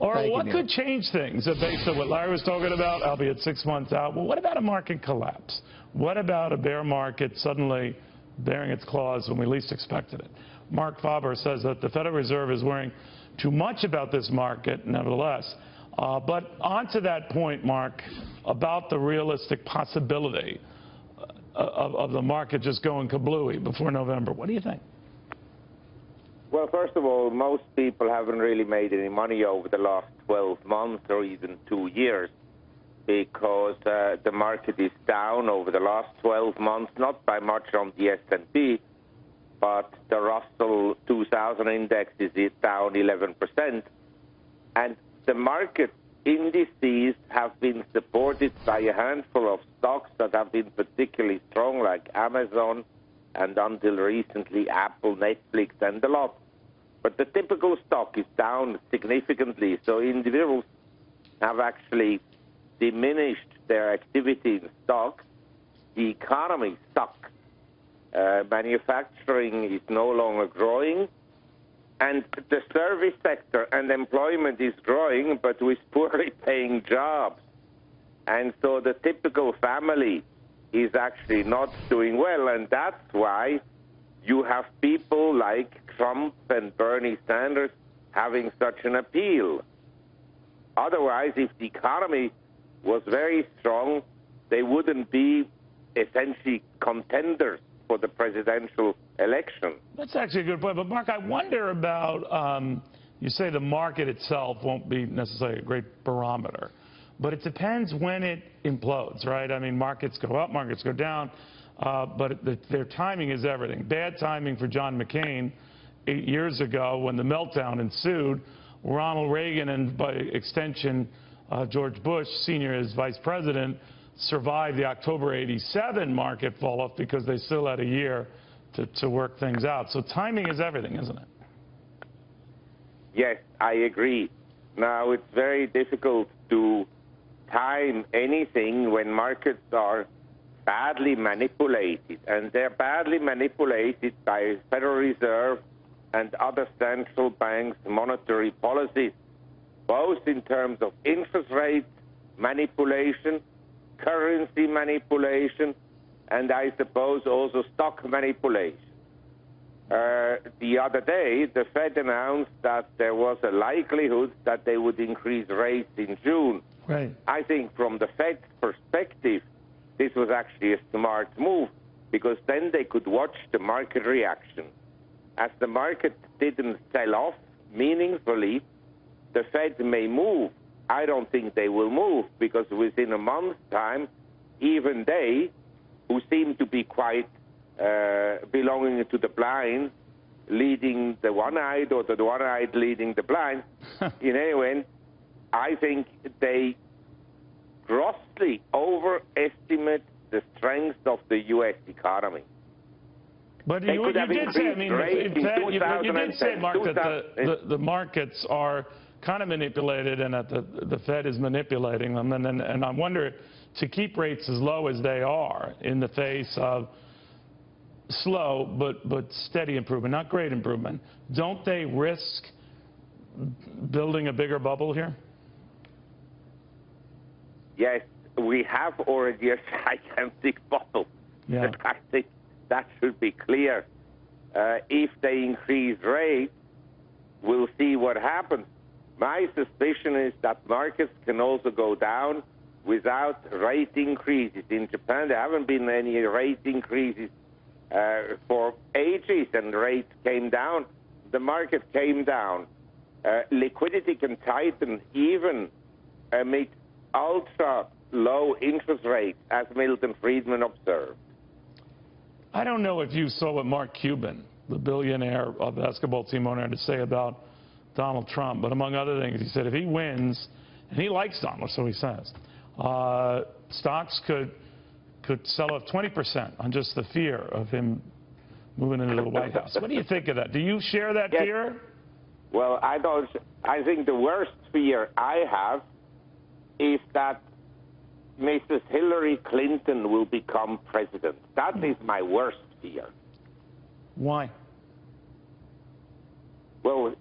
Or Thank what you, could change things based on what Larry was talking about, albeit 6 months out? Well, what about a market collapse? What about a bear market suddenly bearing its claws when we least expected it? Marc Faber says that the Federal Reserve is worrying too much about this market, nevertheless. But on to that point, Marc, about the realistic possibility of the market just going kablooey before November. What do you think? Well, first of all, most people haven't really made any money over the last 12 months or even 2 years because the market is down over the last 12 months, not by much on the S&P, but the Russell 2000 index is down 11%. And the market indices have been supported by a handful of stocks that have been particularly strong, like Amazon, and until recently Apple, Netflix, and a lot. But the typical stock is down significantly, so individuals have actually diminished their activity in stocks. The economy is stuck. Manufacturing is no longer growing, and the service sector and employment is growing, but with poorly paying jobs. And so the typical family is actually not doing well, and that's why you have people like Trump and Bernie Sanders having such an appeal. Otherwise, if the economy was very strong, they wouldn't be essentially contenders for the presidential election. That's actually a good point. But, Marc, I wonder about, you say the market itself won't be necessarily a great barometer, but it depends when it implodes, right? I mean, markets go up, markets go down, but their timing is everything. Bad timing for John McCain 8 years ago when the meltdown ensued. Ronald Reagan and, by extension, George Bush, Sr. as vice president, survived the October '87 market fall-off because they still had a year to work things out. So timing is everything, isn't it? Yes, I agree. Now, it's very difficult to time anything when markets are badly manipulated, and they're badly manipulated by Federal Reserve and other central banks' monetary policies, both in terms of interest rate manipulation, currency manipulation, and I suppose also stock manipulation. The other day, the Fed announced that there was a likelihood that they would increase rates in June. Right. I think from the Fed's perspective, this was actually a smart move, because then they could watch the market reaction. As the market didn't sell off meaningfully, the Fed may move. I don't think they will move, because within a month's time, even they, who seem to be quite belonging to the blind, leading the one-eyed, or the one-eyed leading the blind, in any event, I think they grossly overestimate the strength of the U.S. economy. But you did say, I mean, you did say, Marc, that the markets are kind of manipulated and that the Fed is manipulating them. And I wonder, to keep rates as low as they are in the face of slow but steady improvement, not great improvement, don't they risk building a bigger bubble here? Yes, we have already a gigantic bubble. Yeah. I think that should be clear. If they increase rates, we'll see what happens. My suspicion is that markets can also go down without rate increases. In Japan, there haven't been any rate increases for ages, and rates came down. The market came down. Liquidity can tighten even amid ultra-low interest rates, as Milton Friedman observed. I don't know if you saw what Mark Cuban, the billionaire basketball team owner, had to say about Donald Trump, but among other things, he said if he wins, and he likes Donald, so he says, stocks could sell off 20% on just the fear of him moving into the White House. What do you think of that? Do you share that fear? Well, I don't. I think the worst fear I have is that Mrs. Hillary Clinton will become president. That is my worst fear. Why? Well,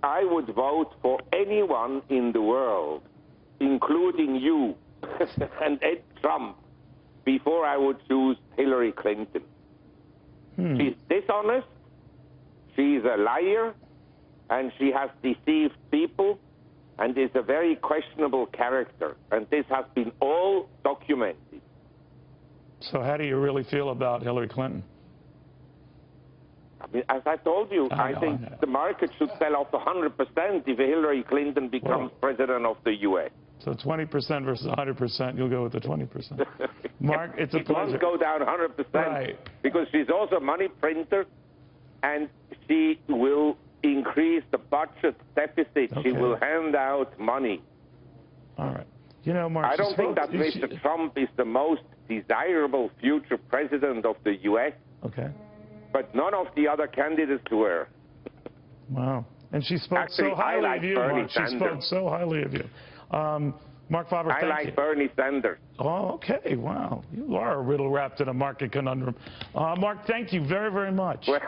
I would vote for anyone in the world, including you and Ed Trump, before I would choose Hillary Clinton. She's dishonest, she's a liar, and she has deceived people, and is a very questionable character. And this has been all documented. So how do you really feel about Hillary Clinton? I mean, as I told you, I think the market should sell off 100% if Hillary Clinton becomes president of the U.S. So 20% versus 100%, you'll go with the 20%. Marc, it's a pleasure. It won't go down 100%, right, because she's also a money printer, and she will increase the budget deficit. Okay. She will hand out money. All right. You know, Marc, I don't think that Mr. Trump is the most desirable future president of the U.S., okay, but none of the other candidates were. Wow. And she spoke Actually, so highly like of you, Bernie Marc. She Sanders. spoke so highly of you. Marc Faber, I thank like you. Bernie Sanders. Oh, okay. Wow. You are a riddle wrapped in a market conundrum. Marc, thank you very, very much. Well,